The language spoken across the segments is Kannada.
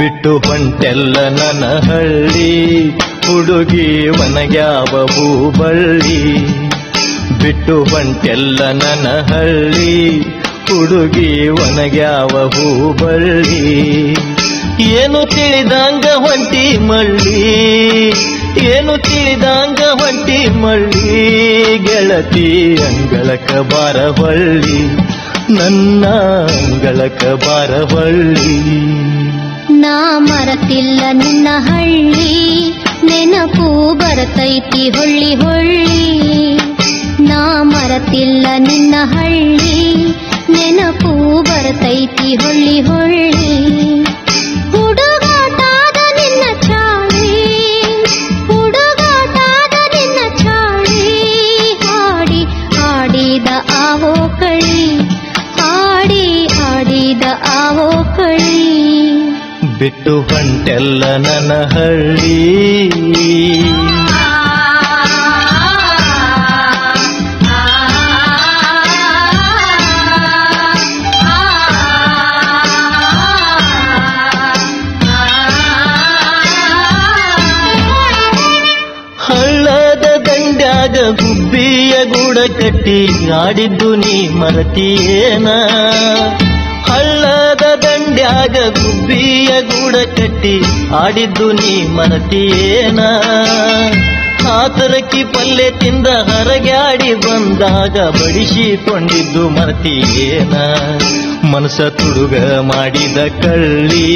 ಬಿಟ್ಟು ಹೊಂಟೆಲ್ಲ ನನ್ನ ಹಳ್ಳಿ, ಹುಡುಗಿ ಒನಗ್ಯಾವ ಹೂಬಳ್ಳಿ. ಬಿಟ್ಟು ಹೊಂಟೆಲ್ಲ ನನ್ನ ಹಳ್ಳಿ, ಹುಡುಗಿ ಒನಗ್ಯಾವ ಹೂಬಳ್ಳಿ. ಏನು ತಿಳಿದಂಗ ಹೊಂಟಿ ಮಳ್ಳಿ, ಏನು ತಿಳಿದಂಗ ಹೊಂಟಿ ಮಳ್ಳಿ. ಗೆಳತಿ ಅಂಗಳಕ ಬಾರವಳ್ಳಿ, ನನ್ನ ಅಂಗಳಕ ಬಾರವಳ್ಳಿ. ನಾ ಮರತಿಲ್ಲ ನಿನ್ನ ಹಳ್ಳಿ, ನೆನಪು ಬರತೈತಿ ಹೊಳ್ಳಿ ಹೊಳ್ಳಿ. ನಾ ಮರತಿಲ್ಲ ನಿನ್ನ ಹಳ್ಳಿ, ನೆನಪು ಬರತೈತಿ ಹೊಳ್ಳಿ ಹೊಳ್ಳಿ. ಹುಡುಗಾಟಾದ ನಿನ್ನ ಚಾಳಿ, ಹುಡುಗಾಟಾದ ನಿನ್ನ ಚಾಳಿ. ಹಾಡಿ ಆಡಿದ ಆವೋ ಕಳಿ, ಹಾಡಿ ಆಡಿದ ಆವೋ ಕಳಿ. ಬಿಟ್ಟು ಹೊಂಟೆಲ್ಲ ನನ್ನ ಹಳ್ಳಿ. ಹಳ್ಳದ ದಂಡ್ಯಾಗ ಗುಬ್ಬಿಯ ಗೂಡ ಕಟ್ಟಿ ಆಡಿದ್ದು ನೀ ಮರತಿಯೇನ. ಹಳ್ಳದ ದಂಡ್ಯಾಗ ಗುಬ್ಬಿಯ ಗೂಡ ಕಟ್ಟಿ ಆಡಿದ್ದು ನೀ ಮರತಿಯೇನ. ಆತರಕ್ಕಿ ಪಲ್ಲೆ ತಿಂದ ಹರಗ್ಯಾಡಿ ಬಂದಾಗ ಬಡಿಸಿಕೊಂಡಿದ್ದು ಮರತಿಯೇನ. ಮನಸ ತುಡುಗ ಮಾಡಿದ ಕಳ್ಳಿ,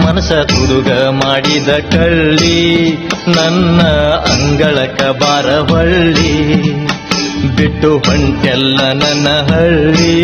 ಮನಸ ತುಡುಗ ಮಾಡಿದ ಕಳ್ಳಿ. ನನ್ನ ಅಂಗಳಕ ಬಾರವಳ್ಳಿ, ಬಿಟ್ಟು ಹೊಂಟೆಲ್ಲ ನನ್ನ ಹಳ್ಳಿ.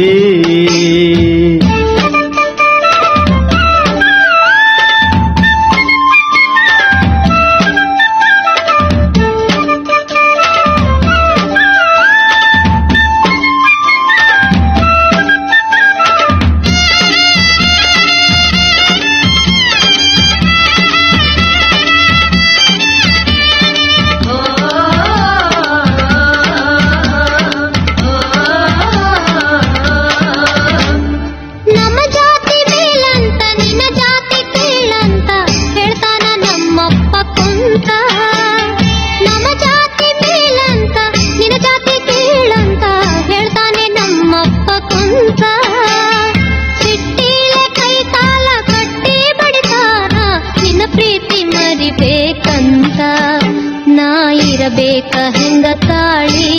ನಾ ಇರಬೇಕ ಹೆಂಗ ತಾಳಿ,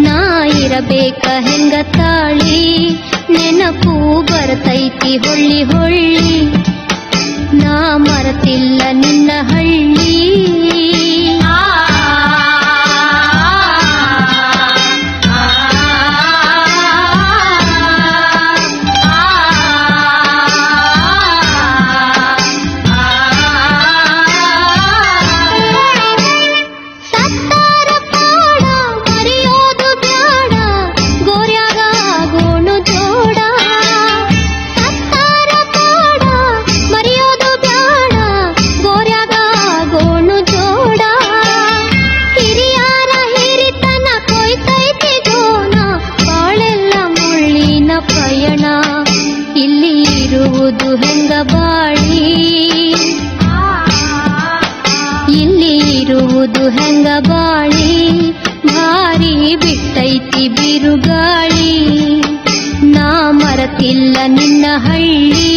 ನಾ ಇರಬೇಕ ಹೆಂಗ ತಾಳಿ. ನೆನಪು ಬರತೈತಿ ಹೊಳ್ಳಿ ಹೊಳ್ಳಿ, ನಾ ಮರತಿಲ್ಲ ನಿನ್ನ ಹಳ್ಳಿ. ಇರುವುದು ಹೆಂಗ ಬಾಳಿ, ಇಲ್ಲಿ ಇರುವುದು ಹೆಂಗ ಬಾಳಿ. ಭಾರಿ ಬಿಟ್ಟೈತಿ ಬಿರುಗಾಳಿ, ನಾ ಮರತಿಲ್ಲ ನಿನ್ನ ಹಳ್ಳಿ.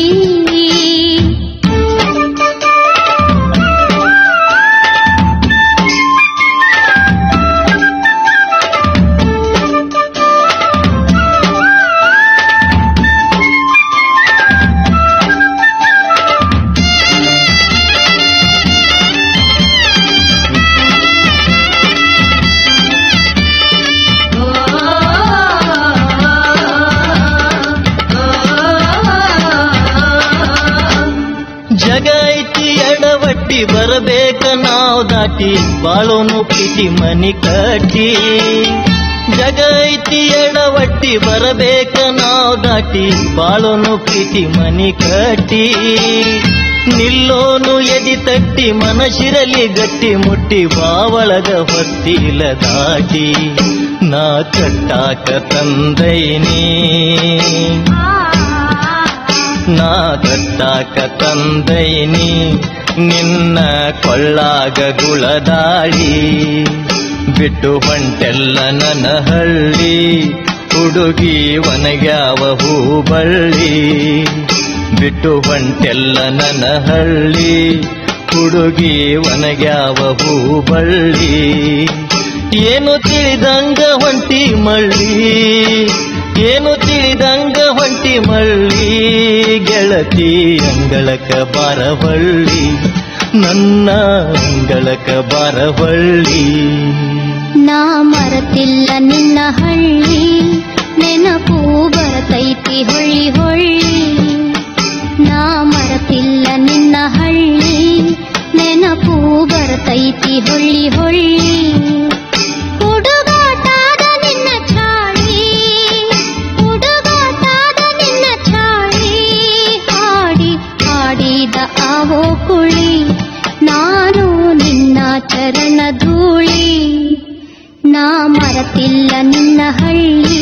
ಜಗ ಐತಿ ಎಡವಟ್ಟಿ ಬರಬೇಕ ನಾವ್ ದಾಟಿ, ಬಾಳೋನು ಪ್ರೀತಿ ಮನಿ ಕಟ್ಟಿ. ಜಗ ಐತಿ ಎಡವಟ್ಟಿ ಬರಬೇಕ ನಾವ್ ದಾಟಿ, ಬಾಳೋನು ಪ್ರೀತಿ ಮನಿ ಕಟ್ಟಿ. ನಿಲ್ಲೋನು ಎದಿ ತಟ್ಟಿ ಮನಶಿರಲಿ ಗಟ್ಟಿ ಮುಟ್ಟಿ, ಬಾವಳಗ ಹೊತ್ತಿಲ ದಾಟಿ. ನಾ ಕಟ್ಟಾಕ ತಂದೈನಿ ನಾ ಕಟ್ಟಾಕ ತಂದೈನಿ ನಿನ್ನ ಕೊಳ್ಳಾಗ ಗುಳದಾಳಿ ಬಿಟ್ಟು ಹೊಂಟೆಲ್ಲ ನನ್ನ ಹಳ್ಳಿ ಹುಡುಗಿ ಒನಗ್ಯಾವ ಹೂಬಳ್ಳಿ ಬಿಟ್ಟು ಹೊಂಟೆಲ್ಲ ನನ್ನ ಹಳ್ಳಿ ಹುಡುಗಿ ಒನಗ್ಯಾವ ಹೂಬಳ್ಳಿ ಏನು ತಿಳಿದಂಗ ಹೊಂಟಿ ಮಳ್ಳಿ ಏನು ತಿಳಿದಂಗ ಹೊಂಟಿ ಮಳ್ಳಿ ಗೆಳತಿ ಅಂಗಳಕ ಬಾರವಳ್ಳಿ ನನ್ನ ಅಂಗಳಕ ಬಾರವಳ್ಳಿ ನಾ ಮರೆತಿಲ್ಲ ನಿನ್ನ ಹಳ್ಳಿ ನೆನಪು ಬರತೈತಿ ಹೊಳ್ಳಿ ಹೊಳ್ಳಿ ನಾ ಮರೆತಿಲ್ಲ ನಿನ್ನ ಹಳ್ಳಿ ನೆನಪು ಬರತೈತಿ ಹೊಳ್ಳಿ ಹೊಳ್ಳಿ ಹುಡುಗಾಟಾದ ನಿನ್ನ ಚಾಳಿ ಹುಡುಗಾಟಾದ ನಿನ್ನ ಚಾಳಿ ಹಾಡಿ ಹಾಡಿದ ಆವೋ ಕುಳಿ ನಾನು ನಿನ್ನ ಚರಣ ಧೂಳಿ ನಾ ಮರೆತಿಲ್ಲ ನಿನ್ನ ಹಳ್ಳಿ